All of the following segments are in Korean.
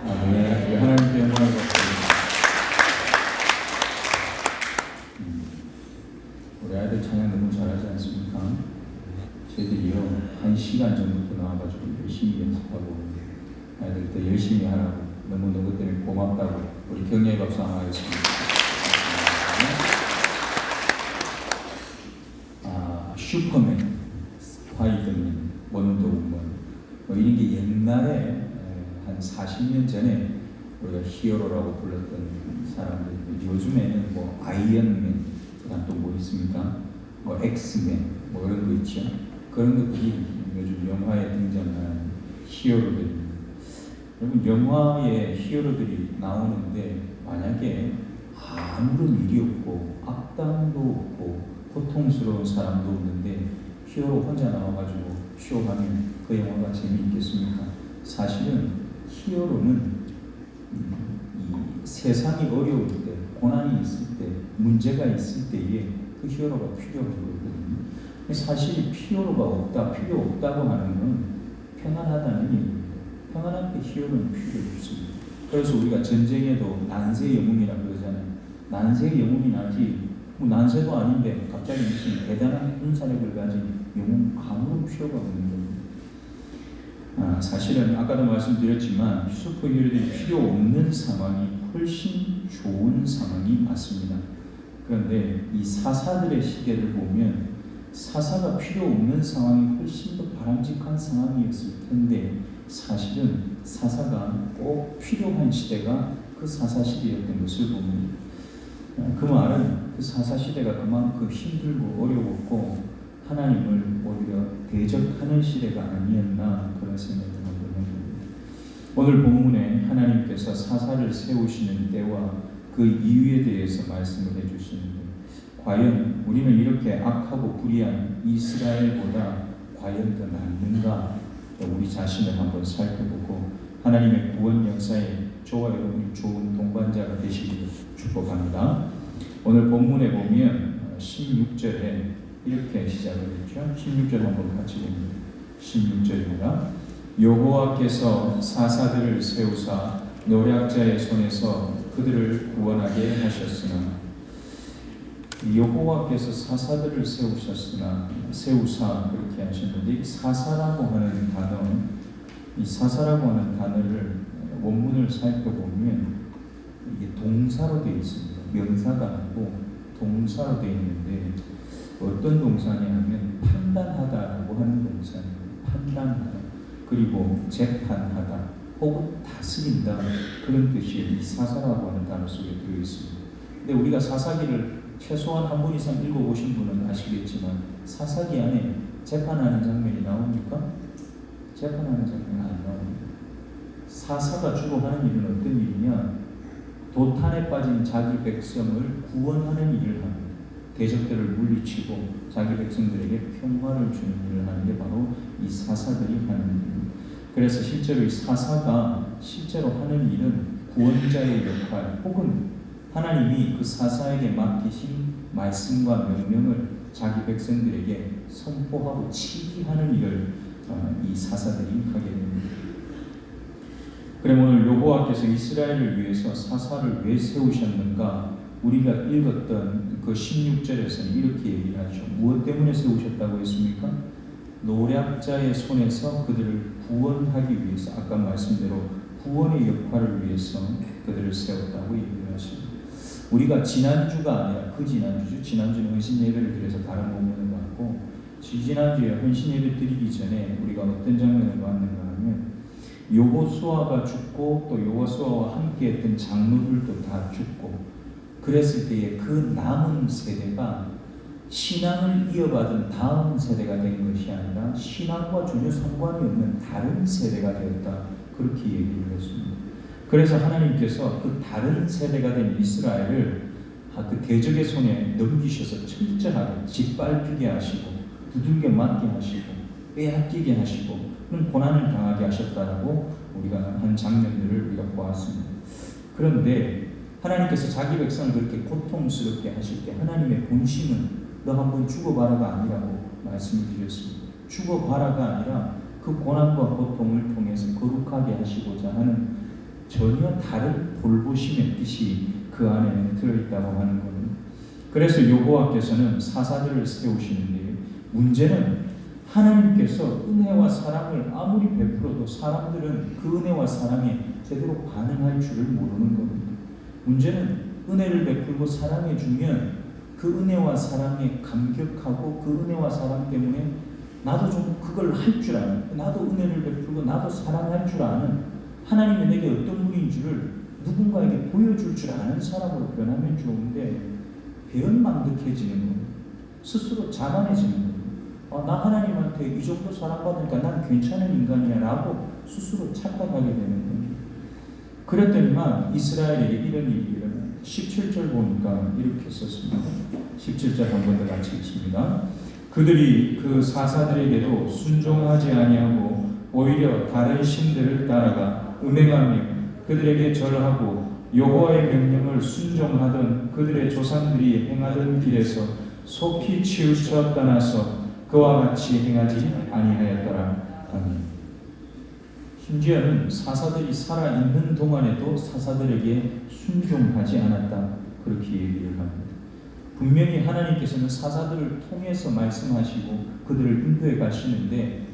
네, 하나님께 영광을 받습니다. 우리 아이들 찬양 너무 잘하지 않습니까? 저희들이요 1시간 전부터 나와가지고 열심히 연습하고 아이들 더 열심히 하라고 너무 너희 때문에 고맙다고 우리 격려의 박수 한번 하겠습니다. 슈퍼맨, 스파이더맨, 원더우먼 뭐 이런 게 옛날에 한 40년 전에 우리가 히어로라고 불렀던 사람들, 요즘에는 뭐 아이언맨, 그다음 또 뭐 있습니까? 뭐 엑스맨, 뭐 이런 거 있죠. 그런 것들이 요즘 영화에 등장하는 히어로들입니다. 여러분, 영화에 히어로들이 나오는데 만약에 아무런 일이 없고 악당도 없고 고통스러운 사람도 없는데 히어로 혼자 나와가지고 쇼하면 그 영화가 재미있겠습니까? 사실은 히어로는 이 세상이 어려울 때, 고난이 있을 때, 문제가 있을 때에 그 히어로가 필요한 거거든요. 사실 히어로가 없다, 필요 없다고 하는 건 평안하다는 얘기입니다. 평안할 때 히어로는 필요 없습니다. 그래서 우리가 전쟁에도 난세 영웅이라고 그러잖아요. 난세 영웅이 나지 뭐 난세도 아닌데 갑자기 무슨 대단한 군사력을 가진 영웅 아무런 필요가 없는 겁니다. 사실은 아까도 말씀드렸지만 슈퍼히어로들이 필요 없는 상황이 훨씬 좋은 상황이 맞습니다. 그런데 이 사사들의 시대를 보면 사사가 필요 없는 상황이 훨씬 더 바람직한 상황이었을 텐데 사실은 사사가 꼭 필요한 시대가 그 사사 시대였던 것을 봅니다. 그 말은 그 사사 시대가 그만큼 힘들고 어려웠고 하나님을 오히려 대적하는 시대가 아니었나 그런 생각을 한번 해봅니다. 오늘 본문에 하나님께서 사사를 세우시는 때와 그 이유에 대해서 말씀을 해주시는데 과연 우리는 이렇게 악하고 불의한 이스라엘보다 과연 더 낫는가? 우리 자신을 한번 살펴보고 하나님의 구원 역사에 저와 여러분이 좋은 동반자가 되시기를 축복합니다. 오늘 본문에 보면 16절에 이렇게 시작을 했죠. 16절 한번 같이 봅니다. 16절입니다. 여호와께서 사사들을 세우사 노략자의 손에서 그들을 구원하게 하셨으나 여호와께서 사사들을 세우사 그렇게 하셨는데 사사라고 하는 단어, 이 사사라고 하는 단어를 원문을 살펴보면 이게 동사로 되어 있습니다. 명사가 아니고 동사로 되어 있는데 어떤 동사냐면 판단하다라고 하는 동사입니다. 판단하다 그리고 재판하다 혹은 다스린다 그런 뜻이 이 사사라고 하는 단어 속에 들어 있습니다. 근데 우리가 사사기를 최소한 한 번 이상 읽어보신 분은 아시겠지만 사사기 안에 재판하는 장면이 나옵니까? 재판하는 장면이 안 나옵니다. 사사가 주로 하는 일은 어떤 일이냐? 도탄에 빠진 자기 백성을 구원하는 일을 합니다. 대적들을 물리치고 자기 백성들에게 평화를 주는 일을 하는 게 바로 이 사사들이 하는 일입니다. 그래서 실제로 이 사사가 실제로 하는 일은 구원자의 역할 혹은 하나님이 그 사사에게 맡기신 말씀과 명령을 자기 백성들에게 선포하고 치기하는 일을 이 사사들이 하게 됩니다. 그럼 오늘 여호와께서 이스라엘을 위해서 사사를 왜 세우셨는가? 우리가 읽었던 그 16절에서는 이렇게 얘기를 하죠. 무엇 때문에 세우셨다고 했습니까? 노략자의 손에서 그들을 구원하기 위해서 아까 말씀대로 구원의 역할을 위해서 그들을 세웠다고 얘기를 하십니다. 우리가 지난주가 아니라 그 지난주죠. 지난주는 헌신 예배를 드려서 다른 본문을 봤고 지난주에 헌신 예배 드리기 전에 우리가 어떤 장면을 봤는가 하면 여호수아가 죽고 또 여호수아와 함께 했던 장로들도 다 죽고 그랬을 때에 그 남은 세대가 신앙을 이어받은 다음 세대가 된 것이 아니라 신앙과 전혀 상관이 없는 다른 세대가 되었다 그렇게 얘기를 했습니다. 그래서 하나님께서 그 다른 세대가 된 이스라엘을 그 대적의 손에 넘기셔서 철저하게 짓밟히게 하시고 두들겨 맞게 하시고 빼앗기게 하시고 그런 고난을 당하게 하셨다라고 우리가 한 장면들을 우리가 보았습니다. 그런데 하나님께서 자기 백성을 그렇게 고통스럽게 하실 때 하나님의 본심은 너 한번 죽어봐라가 아니라고 말씀을 드렸습니다. 죽어봐라가 아니라 그 고난과 고통을 통해서 거룩하게 하시고자 하는 전혀 다른 볼보심의 뜻이 그 안에 들어있다고 하는 겁니다. 그래서 여호와께서는 사사들을 세우시는데 문제는 하나님께서 은혜와 사랑을 아무리 베풀어도 사람들은 그 은혜와 사랑에 제대로 반응할 줄을 모르는 겁니다. 문제는 은혜를 베풀고 사랑해 주면 그 은혜와 사랑에 감격하고 그 은혜와 사랑 때문에 나도 좀 그걸 할 줄 아는, 나도 은혜를 베풀고 나도 사랑할 줄 아는, 하나님이 내게 어떤 분인 줄을 누군가에게 보여줄 줄 아는 사람으로 변하면 좋은데 배은망덕해지는 거예요. 스스로 자만해지는 거예요. 나 하나님한테 이 정도 사랑받으니까 난 괜찮은 인간이야 라고 스스로 착각하게 되는 거예요. 그랬더니만 이스라엘에게 이런 일이 일어나요. 17절 보니까 이렇게 썼습니다. 17절 한 번 더 같이 읽습니다. 그들이 그 사사들에게도 순종하지 아니하고 오히려 다른 신들을 따라가 음행하며 그들에게 절하고 여호와의 명령을 순종하던 그들의 조상들이 행하던 길에서 속히 치우쳐 떠나서 그와 같이 행하지 아니하였더라. 아멘. 심지어는 사사들이 살아있는 동안에도 사사들에게 순종하지 않았다. 그렇게 얘기를 합니다. 분명히 하나님께서는 사사들을 통해서 말씀하시고 그들을 인도해 가시는데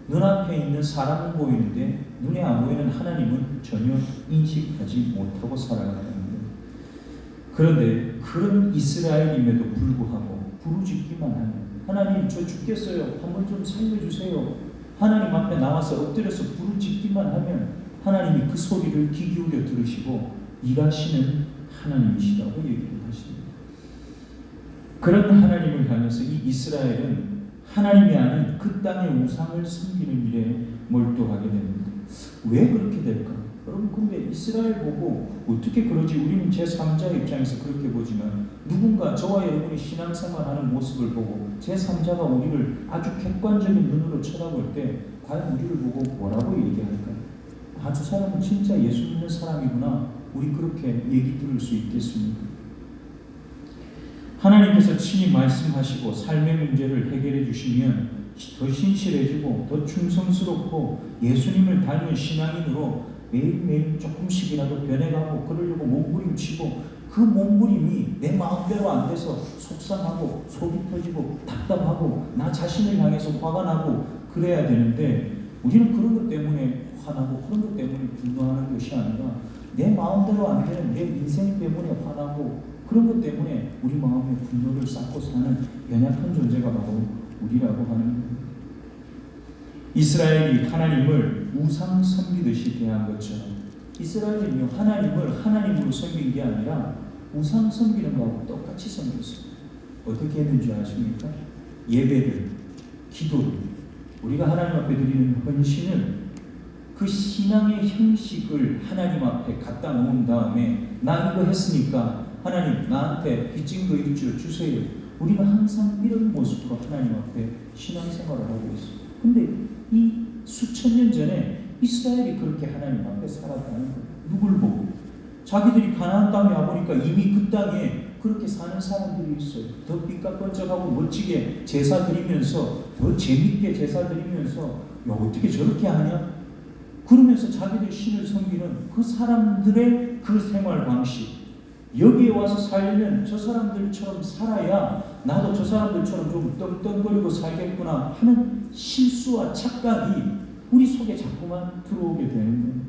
눈앞에 있는 사람은 보이는데 눈에 안 보이는 하나님은 전혀 인식하지 못하고 살아가는 겁니다. 그런데 그런 이스라엘임에도 불구하고 부르짖기만 하면 하나님 저 죽겠어요. 한번 좀 살려주세요. 하나님 앞에 나와서 엎드려서 부르짖기만 하면 하나님이 그 소리를 귀 기울여 들으시고 일하시는 하나님이시라고 얘기를 하십니다. 그런 하나님을 향해서 이 이스라엘은 하나님이 아닌 그 땅의 우상을 섬기는 일에 몰두하게 됩니다. 왜 그렇게 될까? 여러분 근데 이스라엘 보고 어떻게 그러지? 우리는 제3자의 입장에서 그렇게 보지만 누군가 저와 여러분이 신앙생활하는 모습을 보고 제3자가 우리를 아주 객관적인 눈으로 쳐다볼 때 과연 우리를 보고 뭐라고 얘기할까요? 저 사람은 진짜 예수 믿는 사람이구나. 우리 그렇게 얘기 들을 수 있겠습니까? 하나님께서 친히 말씀하시고 삶의 문제를 해결해 주시면 더 신실해지고 더 충성스럽고 예수님을 닮은 신앙인으로 매일매일 조금씩이라도 변해가고 그러려고 몸부림치고 그 몸부림이 내 마음대로 안 돼서 속상하고 속이 터지고 답답하고 나 자신을 향해서 화가 나고 그래야 되는데 우리는 그런 것 때문에 화나고 그런 것 때문에 분노하는 것이 아니라 내 마음대로 안 되는 내 인생 때문에 화나고 그런 것 때문에 우리 마음에 분노를 쌓고 사는 연약한 존재가 바로 우리라고 하는 겁니다. 이스라엘이 하나님을 우상 섬기듯이 대한 것처럼 이스라엘은요 하나님을 하나님으로 섬긴 게 아니라 우상 섬기는 거하고 똑같이 섬겼어요. 어떻게 했는지 아십니까? 예배를, 기도를, 우리가 하나님 앞에 드리는 헌신을 그 신앙의 형식을 하나님 앞에 갖다 놓은 다음에 나 이거 했으니까 하나님 나한테 빚진 거 일주 주세요. 우리가 항상 이런 모습으로 하나님 앞에 신앙생활을 하고 있어요. 근데 이 수천 년 전에 이스라엘이 그렇게 하나님 앞에 살았다는 거예요. 누굴 보고? 자기들이 가나안 땅에 와보니까 이미 그 땅에 그렇게 사는 사람들이 있어요. 더 삐까뻔쩍하고 멋지게 제사 드리면서 더 재밌게 제사 드리면서 야 어떻게 저렇게 하냐? 그러면서 자기들 신을 섬기는 그 사람들의 그 생활 방식, 여기에 와서 살려면 저 사람들처럼 살아야 나도 저 사람들처럼 좀 떵떵거리고 살겠구나 하는 실수와 착각이 우리 속에 자꾸만 들어오게 되는 겁니다.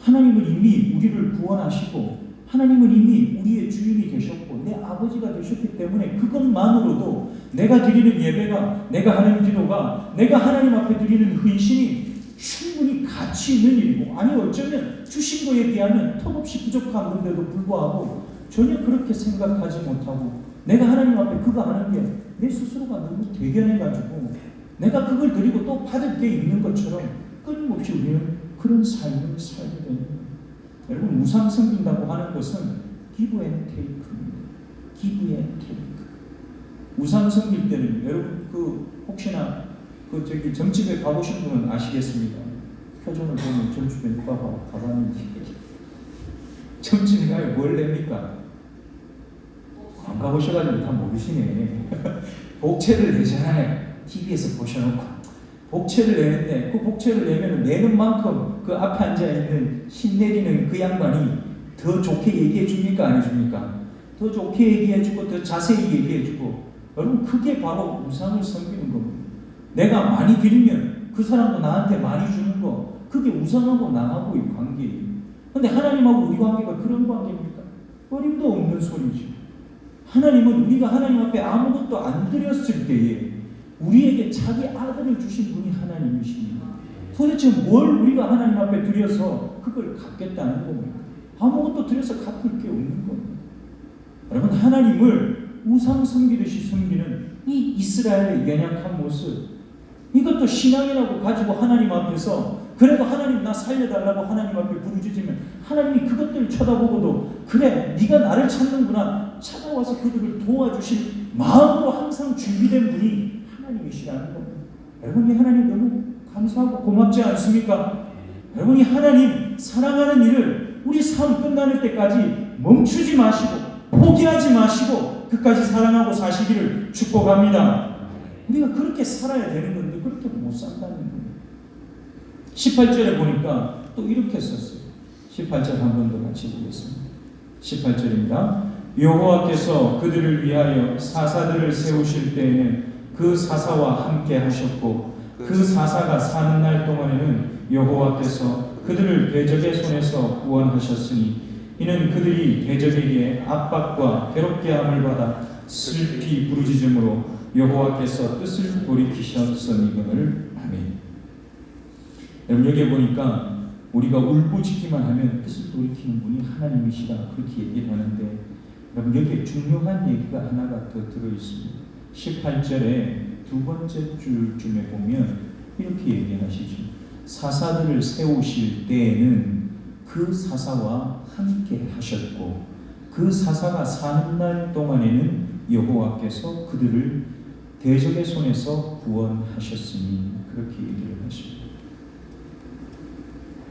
하나님은 이미 우리를 구원하시고 하나님은 이미 우리의 주인이 되셨고 내 아버지가 되셨기 때문에 그것만으로도 내가 드리는 예배가, 내가 하는 기도가, 내가 하나님 앞에 드리는 헌신이 충분히 가치 있는 일이고, 아니 어쩌면 주신 거에 비하면 턱없이 부족한 건데도 불구하고 전혀 그렇게 생각하지 못하고 내가 하나님 앞에 그거 하는 게 내 스스로가 너무 대견해가지고 내가 그걸 드리고 또 받을 게 있는 것처럼 끊임없이 우리는 그런 삶을 살게 됩니다. 여러분 우상 섬긴다고 하는 것은 give and take입니다. give and take. 우상 섬길 때는 여러분 혹시나 저기 점집에 가보신 분은 아시겠습니다. 표정을 보면 점집에 누가 가봤는지. 점집에 가면 뭘 냅니까? 안 가보셔가지고 다 모르시네. 복채를 내잖아요. TV에서 보셔놓고 복채를 내는데 그 복채를 내면 내는 만큼 그 앞에 앉아있는 신내리는 그 양반이 더 좋게 얘기해 줍니까? 안 해줍니까? 더 좋게 얘기해 주고 더 자세히 얘기해 주고. 여러분, 그게 바로 우상을 섬기는 겁니다. 내가 많이 드리면 그 사람도 나한테 많이 주는 거, 그게 우상하고 나하고의 관계예요. 근데 하나님하고 우리 관계가 그런 관계입니까? 어림도 없는 소리죠. 하나님은 우리가 하나님 앞에 아무것도 안 드렸을 때에 우리에게 자기 아들을 주신 분이 하나님이십니다. 도대체 뭘 우리가 하나님 앞에 드려서 그걸 갚겠다는 겁니까? 아무것도 드려서 갚을 게 없는 겁니다. 여러분, 하나님을 우상 섬기듯이 섬기는 이 이스라엘의 연약한 모습, 이것도 신앙이라고 가지고 하나님 앞에서 그래도 하나님 나 살려달라고 하나님 앞에 부르짖으면 하나님이 그것들을 쳐다보고도 그래 네가 나를 찾는구나, 찾아와서 그들을 도와주실 마음으로 항상 준비된 분이 하나님이시라는 겁니다. 여러분, 이 하나님 너무 감사하고 고맙지 않습니까? 여러분, 이 하나님 사랑하는 일을 우리 삶 끝나는 때까지 멈추지 마시고 포기하지 마시고 끝까지 사랑하고 사시기를 축복합니다. 우리가 그렇게 살아야 되는 건데 그렇게 못 산다는 거예요. 18절에 보니까 또 이렇게 썼어요. 18절 한 번 더 같이 보겠습니다. 18절입니다. 여호와께서 그들을 위하여 사사들을 세우실 때에는 그 사사와 함께 하셨고 그 사사가 사는 날 동안에는 여호와께서 그들을 대적의 손에서 구원하셨으니 이는 그들이 대적에게 압박과 괴롭게 함을 받아 슬피 부르짖음으로 여호와께서 뜻을 돌이키셨음이거늘. 아멘. 여러분, 여기에 보니까 우리가 울부짖기만 하면 뜻을 돌이키는 분이 하나님이시라 그렇게 얘기를 하는데, 여러분, 여기에 중요한 얘기가 하나가 더 들어있습니다. 18절에 두 번째 줄쯤에 보면 이렇게 얘기하시죠. 사사들을 세우실 때에는 그 사사와 함께 하셨고 그 사사가 사는 날 동안에는 여호와께서 그들을 대적의 손에서 구원하셨으니, 그렇게 얘기를 하십니다.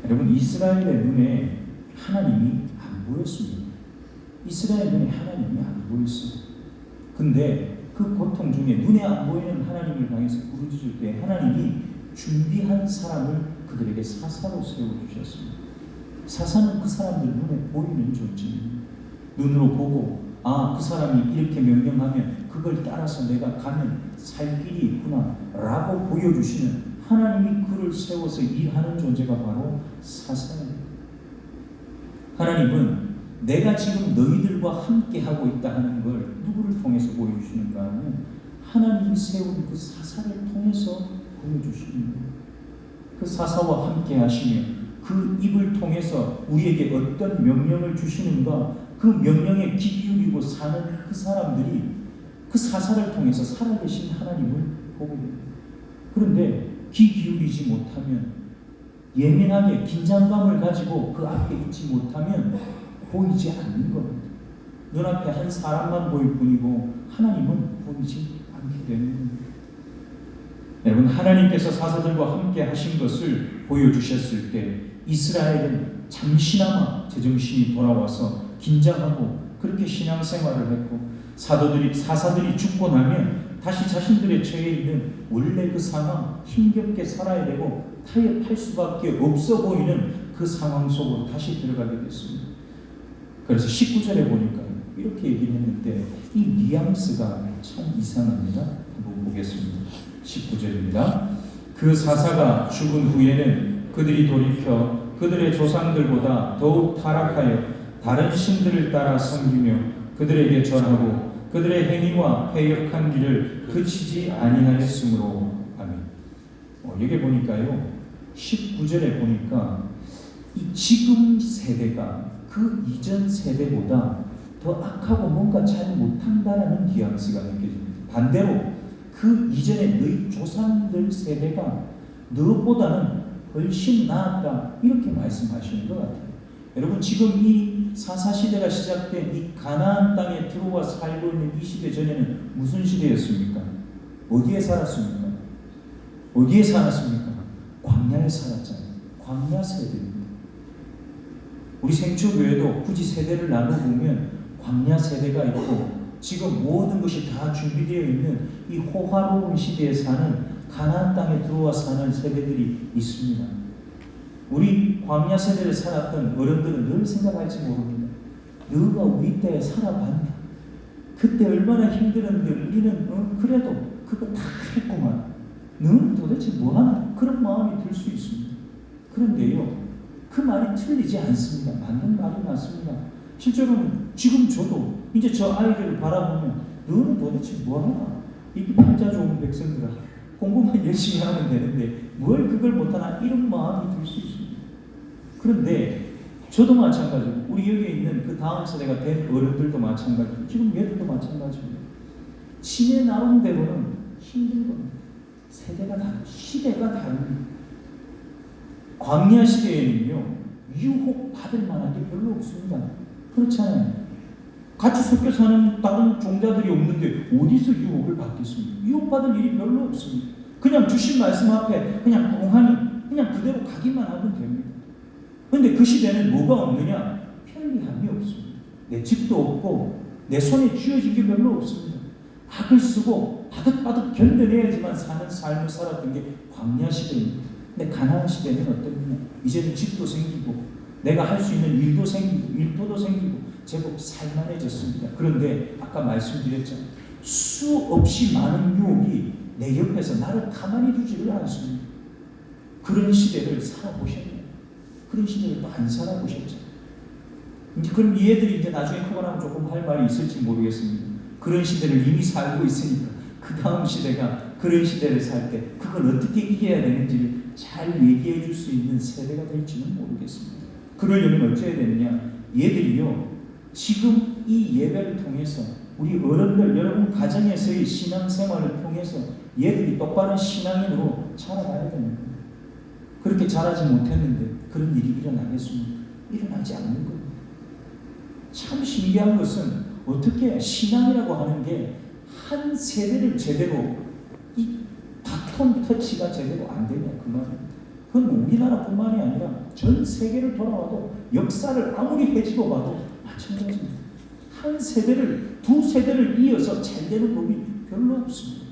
여러분, 이스라엘의 눈에 하나님이 안 보였습니다. 이스라엘 눈에 하나님이 안 보였어요. 근데 그 고통 중에 눈에 안 보이는 하나님을 향해서 부르짖을 때 하나님이 준비한 사람을 그들에게 사사로 세워주셨습니다. 사사는 그 사람들 눈에 보이는 존재입니다. 눈으로 보고 그 사람이 이렇게 명령하면 그걸 따라서 내가 가면 살 길이 있구나 라고 보여주시는, 하나님이 그를 세워서 일하는 존재가 바로 사사예요. 하나님은 내가 지금 너희들과 함께 하고 있다 하는 걸 누구를 통해서 보여주시는가 하면 하나님이 세운 그 사사를 통해서 보여주시는 거예요. 그 사사와 함께 하시며 그 입을 통해서 우리에게 어떤 명령을 주시는가, 그 명령에 귀 기울이고 사는 그 사람들이 그 사사를 통해서 살아계신 하나님을 보게 됩니다. 그런데 귀 기울이지 못하면, 예민하게 긴장감을 가지고 그 앞에 있지 못하면 보이지 않는 겁니다. 눈앞에 한 사람만 보일 뿐이고 하나님은 보이지 않게 되는 겁니다. 여러분, 하나님께서 사사들과 함께 하신 것을 보여주셨을 때 이스라엘은 잠시나마 제정신이 돌아와서 긴장하고 그렇게 신앙생활을 했고, 사사들이 죽고 나면 다시 자신들의 처해 있는 원래 그 상황, 힘겹게 살아야 되고 타협할 수밖에 없어 보이는 그 상황 속으로 다시 들어가게 됐습니다. 그래서 19절에 보니까 이렇게 얘기를 했는데 이 뉘앙스가 참 이상합니다. 한번 보겠습니다. 19절입니다. 그 사사가 죽은 후에는 그들이 돌이켜 그들의 조상들보다 더욱 타락하여 다른 신들을 따라 섬기며 그들에게 절하고 그들의 행위와 패역한 길을 그치지 아니하였으므로. 아멘. 여기 보니까요, 19절에 보니까 이 지금 세대가 그 이전 세대보다 더 악하고 뭔가 잘 못한다라는 뉘앙스가 느껴집니다. 반대로 그 이전에 너희 조상들 세대가 너보다는 훨씬 나았다, 이렇게 말씀하시는 것 같아요. 여러분, 지금 이 사사시대가 시작된 이 가나안 땅에 들어와 살고 있는 이 시대 전에는 무슨 시대였습니까? 어디에 살았습니까? 어디에 살았습니까? 광야에 살았잖아요. 광야 세대입니다. 우리 생초교회도 굳이 세대를 나눠보면 광야 세대가 있고 지금 모든 것이 다 준비되어 있는 이 호화로운 시대에 사는 가나안 땅에 들어와 사는 세대들이 있습니다. 우리 광야 세대를 살았던 어른들은 늘 생각할지 모릅니다. 너가 우리 때에 살아봤냐? 그때 얼마나 힘들었는데 우리는 그래도 그거 다 했구만. 너는 도대체 뭐하나? 그런 마음이 들 수 있습니다. 그런데요, 그 말이 틀리지 않습니다. 맞는 말이 맞습니다. 실제로는 지금 저도 이제 저 아이들을 바라보면 너는 도대체 뭐하나? 이 팔자 좋은 백성들아, 공부만 열심히 하면 되는데 뭘 그걸 못하나? 이런 마음이 들 수 있습니다. 그런데 저도 마찬가지고 우리 여기에 있는 그 다음 세대가 된 어른들도 마찬가지고 지금 얘들도 마찬가지입니다. 신의 나름대로는 힘든 겁니다. 세대가 다르고 시대가 다릅니다. 광야 시대에는요, 유혹받을 만한 게 별로 없습니다. 그렇잖아요. 같이 섞여 사는 다른 종자들이 없는데 어디서 유혹을 받겠습니까? 유혹받을 일이 별로 없습니다. 그냥 주신 말씀 앞에 그냥 멍하니 그냥 그대로 가기만 하면 됩니다. 그런데 그 시대는 뭐가 없느냐? 편리함이 없습니다. 내 집도 없고 내 손에 쥐어진 게 별로 없습니다. 악을 쓰고 바득바득 견뎌내야지만 사는 삶을 살았던 게 광야 시대입니다. 근데 가나안 시대는 어떻느냐? 이제는 집도 생기고 내가 할 수 있는 일도 생기고 일터도 생기고 제법 살만해졌습니다. 그런데 아까 말씀드렸죠. 수없이 많은 유혹이 내 옆에서 나를 가만히 두지를 않습니다. 그런 시대를 살아보셨네요. 그런 시대를 또 안 살아보셨죠. 이제 그럼 얘들이 이제 나중에 크고 나면 조금 할 말이 있을지 모르겠습니다. 그런 시대를 이미 살고 있으니까 그 다음 시대가 그런 시대를 살 때 그걸 어떻게 이겨야 되는지를 잘 얘기해 줄 수 있는 세대가 될지는 모르겠습니다. 그러려면 어찌해야 되느냐? 얘들이요, 지금 이 예배를 통해서 우리 어른들, 여러분 가정에서의 신앙생활을 통해서 얘들이 똑바른 신앙인으로 자라나야 됩니다. 그렇게 자라지 못했는데 그런 일이 일어나겠습니까? 일어나지 않는 겁니다. 참 신기한 것은 어떻게 신앙이라고 하는 게 한 세대를 제대로 이 바톤 터치가 제대로 안 되냐 그 말입니다. 그건 우리나라뿐만이 아니라 전 세계를 돌아와도 역사를 아무리 헤집어 봐도 마찬가지입니다. 한 세대를 두 세대를 이어서 잘 되는 법이 별로 없습니다.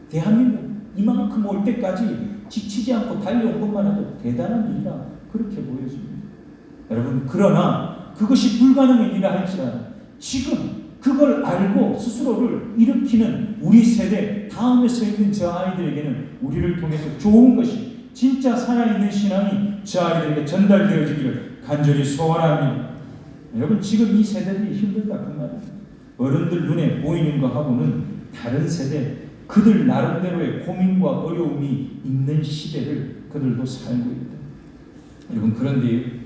대한민국 이만큼 올 때까지 지치지 않고 달려온 것만 해도 대단한 일이라 그렇게 보여집니다. 여러분, 그러나 그것이 불가능한 일이라 할지라도 지금 그걸 알고 스스로를 일으키는 우리 세대, 다음에 서 있는 저 아이들에게는 우리를 통해서 좋은 것이 진짜 살아있는 신앙이 저 아이들에게 전달되어지기를 간절히 소원합니다. 여러분, 지금 이 세대들이 힘들다 그 말입니다. 어른들 눈에 보이는 것하고는 다른 세대, 그들 나름대로의 고민과 어려움이 있는 시대를 그들도 살고 있다. 여러분, 그런데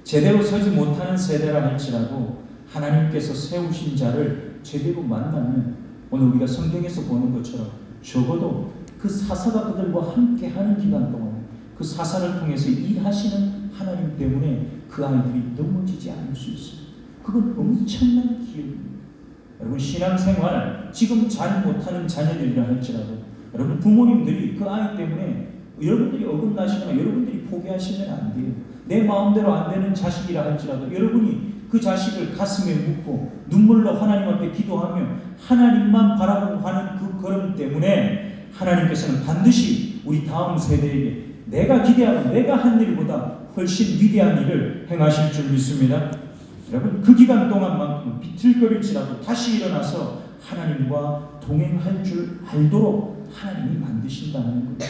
제대로 서지 못하는 세대라 할지라도 하나님께서 세우신 자를 제대로 만나면 오늘 우리가 성경에서 보는 것처럼 적어도 그 사사가 그들과 함께 하는 기간 동안 그 사사를 통해서 일하시는 하나님 때문에 그 아이들이 넘어지지 않을 수 있습니다. 그건 엄청난 기회입니다. 여러분, 신앙생활 지금 잘 못하는 자녀들이라 할지라도 여러분 부모님들이 그 아이 때문에 여러분들이 어긋나시거나 여러분들이 포기하시면 안 돼요. 내 마음대로 안 되는 자식이라 할지라도 여러분이 그 자식을 가슴에 묻고 눈물로 하나님 앞에 기도하며 하나님만 바라보고 하는 그 걸음 때문에 하나님께서는 반드시 우리 다음 세대에게 내가 기대하고 내가 한 일보다 훨씬 위대한 일을 행하실 줄 믿습니다. 여러분, 그 기간 동안만큼 비틀거릴지라도 다시 일어나서 하나님과 동행할 줄 알도록 하나님이 만드신다는 겁니다.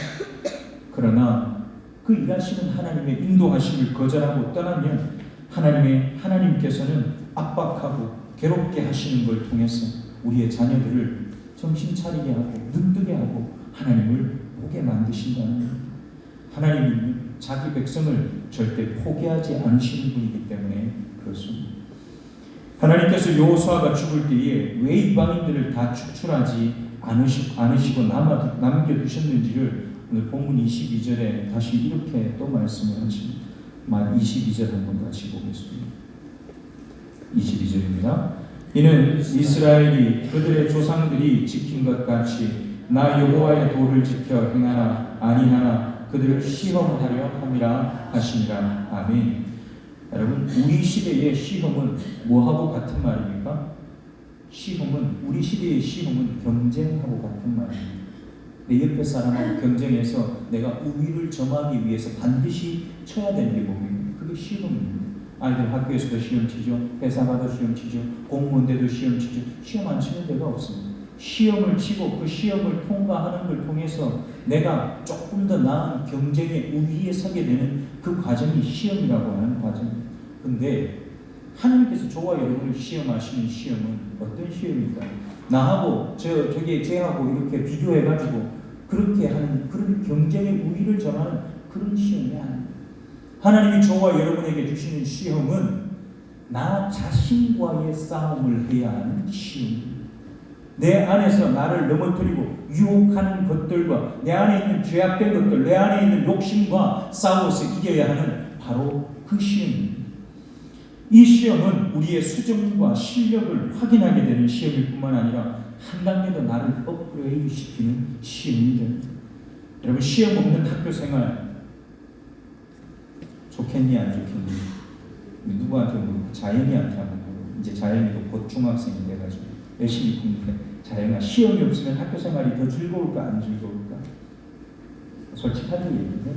그러나 그 일하시는 하나님의 인도하심을 거절하고 떠나면 하나님께서는 압박하고 괴롭게 하시는 걸 통해서 우리의 자녀들을 정신 차리게 하고 눈뜨게 하고 하나님을 보게 만드신다는 겁니다. 하나님은 자기 백성을 절대 포기하지 않으시는 분이기 때문에 그렇습니다. 하나님께서 여호수아가 죽을 때에 왜 이방인들을 다 축출하지 않으시고 남겨두셨는지를 오늘 본문 22절에 다시 이렇게 또 말씀을 하십니다. 22절 한번 같이 보겠습니다. 22절입니다. 이는 이스라엘이 그들의 조상들이 지킨 것 같이 나 여호와의 도를 지켜 행하나 아니하나 그들을 시험하려 함이라 하시니라. 아멘. 여러분, 우리 시대의 시험은 뭐하고 같은 말입니까? 우리 시대의 시험은 경쟁하고 같은 말입니다. 내 옆에 사람하고 경쟁해서 내가 우위를 점하기 위해서 반드시 쳐야 되는 게 뭡니까? 그게 시험입니다. 아이들 학교에서도 시험 치죠. 회사 가도 시험 치죠. 공무원대도 시험 치죠. 시험 안 치는 데가 없습니다. 시험을 치고 그 시험을 통과하는 걸 통해서 내가 조금 더 나은 경쟁의 우위에 서게 되는 그 과정이 시험이라고 하는 과정입니다. 근데 하나님께서 저와 여러분을 시험하시는 시험은 어떤 시험일까요? 나하고 쟤하고 이렇게 비교해가지고 그렇게 하는 그런 경쟁의 우위를 점하는 그런 시험이 아닙니다. 하나님이 저와 여러분에게 주시는 시험은 나 자신과의 싸움을 해야 하는 시험입니다. 내 안에서 나를 넘어뜨리고 유혹하는 것들과 내 안에 있는 죄악된 것들, 내 안에 있는 욕심과 싸워서 이겨야 하는 바로 그 시험입니다. 이 시험은 우리의 수정과 실력을 확인하게 되는 시험일 뿐만 아니라 한 단계 더 나를 업그레이드 시키는 시험이 됩니다. 여러분, 시험 없는 학교 생활 좋겠니 안 좋겠니? 누구한테 물어보고 자연이한테 한번 물어보고, 이제 자연이도 곧 중학생이 돼가지고 열심히 공부해. 자연아, 시험이 없으면 학교 생활이 더 즐거울까 안 즐거울까? 솔직하게 얘기해.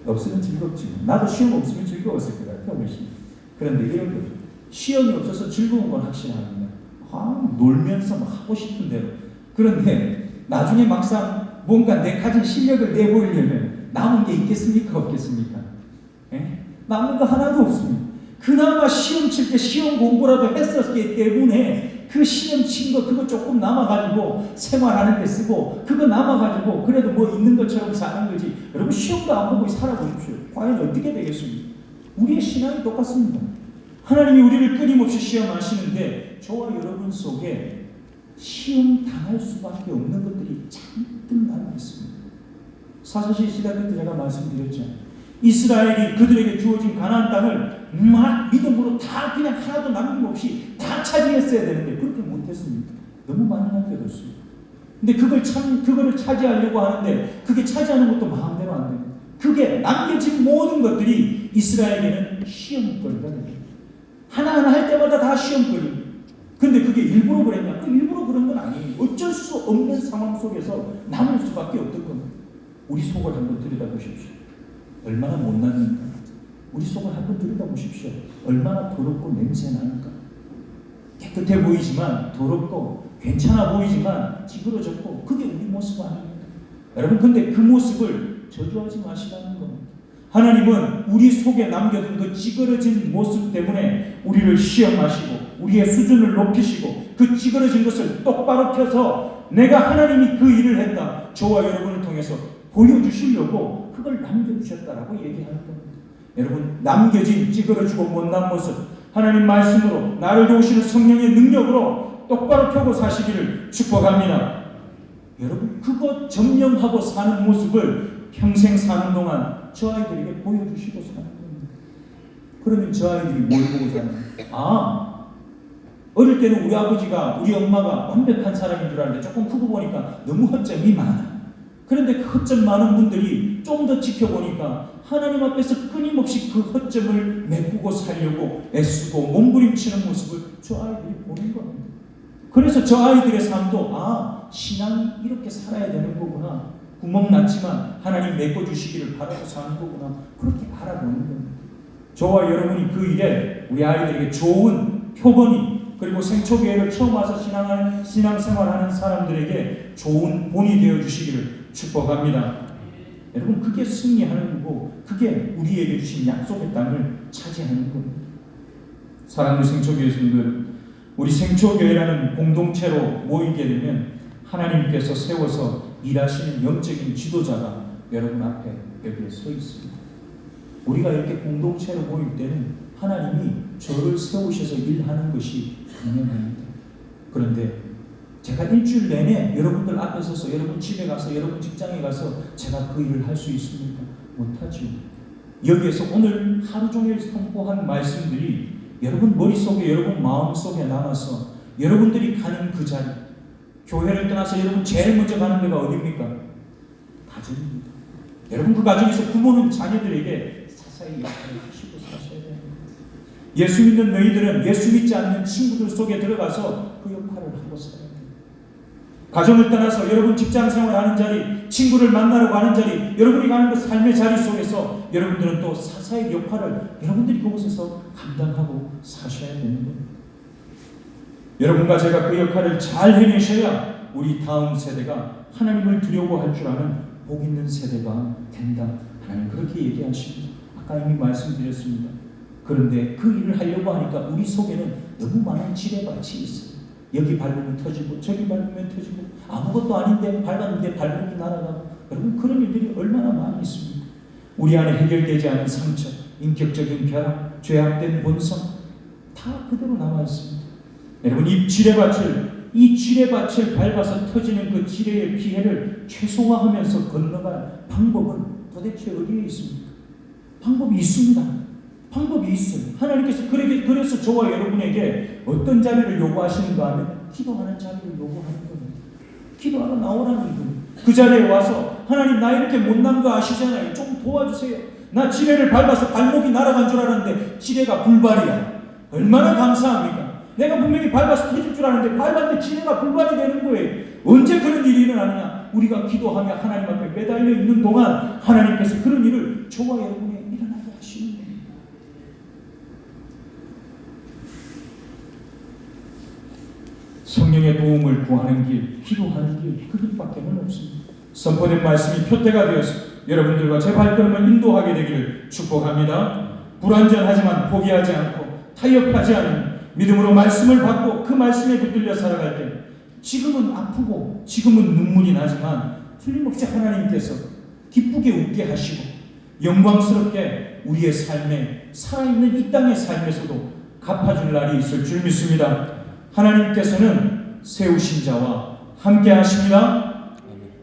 없으면 즐겁지. 나도 시험 없으면 즐거웠을 것 같아, 훨씬. 그런데 이런 거죠. 시험이 없어서 즐거운 건 확실합니다. 놀면서 막 하고 싶은 대로. 그런데 나중에 막상 뭔가 내 가진 실력을 내보이려면 남은 게 있겠습니까? 없겠습니까? 남은 거 하나도 없습니다. 그나마 시험 칠 때 시험 공부라도 했었기 때문에 그 시험 친 거 그거 조금 남아가지고 생활하는 데 쓰고 그거 남아가지고 그래도 뭐 있는 것처럼 사는 거지. 여러분, 시험도 안 보고 살아보십시오. 과연 어떻게 되겠습니까? 우리의 신앙이 똑같습니다. 하나님이 우리를 끊임없이 시험하시는데 저와 여러분 속에 시험 당할 수밖에 없는 것들이 잔뜩 남아있습니다. 사사시 시작 때 제가 말씀드렸잖아요. 이스라엘이 그들에게 주어진 가나안 땅을 막 믿음으로 다 그냥 하나도 남김없이 다 차지했어야 되는데 그렇게 못했습니다. 너무 많이 남겨뒀습니다. 근데 그거를 차지하려고 하는데 그게 차지하는 것도 마음대로 안 됩니다. 그게 남겨진 모든 것들이 이스라엘에게는 시험거리가 됩니다. 하나하나 할 때마다 다 시험거리. 근데 그게 일부러 그랬냐? 일부러 그런 건 아니에요. 어쩔 수 없는 상황 속에서 남을 수밖에 없던 겁니다. 우리 속을 한번 들여다보십시오. 얼마나 못났는가? 우리 속을 한번 들여다보십시오. 얼마나 더럽고 냄새나는가? 깨끗해 보이지만 더럽고 괜찮아 보이지만 찌그러졌고 그게 우리 모습 아닙니까? 여러분, 근데 그 모습을 저주하지 마시라는 겁니다. 하나님은 우리 속에 남겨둔 그 찌그러진 모습 때문에 우리를 시험하시고 우리의 수준을 높이시고 그 찌그러진 것을 똑바로 펴서 내가 하나님이 그 일을 했다. 저와 여러분을 통해서 보여주시려고 그걸 남겨주셨다라고 얘기하는 겁니다. 여러분, 남겨진 찌그러지고 못난 모습 하나님 말씀으로 나를 도우시는 성령의 능력으로 똑바로 펴고 사시기를 축복합니다. 여러분, 그거 점령하고 사는 모습을 평생 사는 동안 저 아이들에게 보여주시고 사는 겁니다. 그러면 저 아이들이 뭘 보고 사는? 어릴 때는 우리 아버지가 우리 엄마가 완벽한 사람인 줄 알았는데 조금 크고 보니까 너무 허점이 많아. 그런데 그 허점 많은 분들이 좀 더 지켜보니까 하나님 앞에서 끊임없이 그 허점을 메꾸고 살려고 애쓰고 몸부림치는 모습을 저 아이들이 보는 겁니다. 그래서 저 아이들의 삶도 신앙이 이렇게 살아야 되는 거구나. 구멍 났지만 하나님 메꿔주시기를 바라고 사는 거구나. 그렇게 알아보는 겁니다. 저와 여러분이 그 일에 우리 아이들에게 좋은 표본이, 그리고 생초교회를 처음 와서 신앙생활하는 사람들에게 좋은 본이 되어주시기를 축복합니다. 여러분, 그게 승리하는 거고 그게 우리에게 주신 약속의 땅을 차지하는 겁니다. 사랑하는 생초교회 성도들, 우리 생초교회라는 공동체로 모이게 되면 하나님께서 세워서 일하시는 영적인 지도자가 여러분 앞에 여기에 서 있습니다. 우리가 이렇게 공동체로 모일 때는 하나님이 저를 세우셔서 일하는 것이 분명합니다. 그런데 제가 일주일 내내 여러분들 앞에 서서 여러분 집에 가서 여러분 직장에 가서 제가 그 일을 할 수 있습니까? 못하죠. 여기에서 오늘 하루 종일 선포한 말씀들이 여러분 머릿속에, 여러분 마음속에 남아서 여러분들이 가는 그 자리, 교회를 떠나서 여러분 제일 먼저 가는 데가 어디입니까? 가정입니다. 여러분, 그 가정에서 부모는 자녀들에게 사사히 역할을 하시고 사셔야 됩니다. 예수 믿는 너희들은 예수 믿지 않는 친구들 속에 들어가서 그 역할을 하고 살아야 됩니다. 가정을 떠나서 여러분 직장 생활하는 자리, 친구를 만나러 가는 자리, 여러분이 가는 그 삶의 자리 속에서 여러분들은 또 사사의 역할을 여러분들이 그곳에서 감당하고 사셔야 되는 겁니다. 여러분과 제가 그 역할을 잘 해내셔야 우리 다음 세대가 하나님을 두려워할 줄 아는 복 있는 세대가 된다. 하나님 그렇게 얘기하십니다. 아까 이미 말씀드렸습니다. 그런데 그 일을 하려고 하니까 우리 속에는 너무 많은 지뢰밭이 있어요. 여기 밟으면 터지고 저기 밟으면 터지고 아무것도 아닌데 밟았는데 발목이 날아가고 여러분 그런 일들이 얼마나 많이 있습니까? 우리 안에 해결되지 않은 상처, 인격적인 결함, 죄악된 본성 다 그대로 남아 있습니다. 여러분 이 지뢰밭을 밟아서 터지는 그 지뢰의 피해를 최소화하면서 건너갈 방법은 도대체 어디에 있습니까? 방법이 있습니다. 방법이 있어요. 하나님께서 그래서 저와 여러분에게 어떤 자리를 요구하시는가 하면 기도하는 자리를 요구하는 겁니다. 기도하러 나오라는 겁니다. 그 자리에 와서 하나님 나 이렇게 못난 거 아시잖아요. 좀 도와주세요. 나 지뢰를 밟아서 발목이 날아간 줄 알았는데 지뢰가 불발이야. 얼마나 감사합니까? 내가 분명히 밟아서 터질 줄 알았는데 밟았는데 지뢰가 불발이 되는 거예요. 언제 그런 일이 일어나느냐? 우리가 기도하며 하나님 앞에 매달려 있는 동안 하나님께서 그런 일을 저와 여러분에 일어나게 하시는 거예요. 성령의 도움을 구하는 길, 기도하는 길, 그 길밖에는 없습니다. 선포된 말씀이 표대가 되어서 여러분들과 제 발걸음을 인도하게 되기를 축복합니다. 불완전하지만 포기하지 않고 타협하지 않은 믿음으로 말씀을 받고 그 말씀에 붙들려 살아갈 때 지금은 아프고 지금은 눈물이 나지만 틀림없이 하나님께서 기쁘게 웃게 하시고 영광스럽게 우리의 삶에 살아있는 이 땅의 삶에서도 갚아줄 날이 있을 줄 믿습니다. 하나님께서는 세우신 자와 함께 하십니다.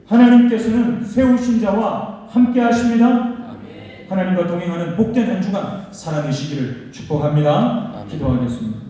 하나님께서는 세우신 자와 함께 하십니다. 하나님과 동행하는 복된 한 주간 살아내시기를 축복합니다. 기도하겠습니다.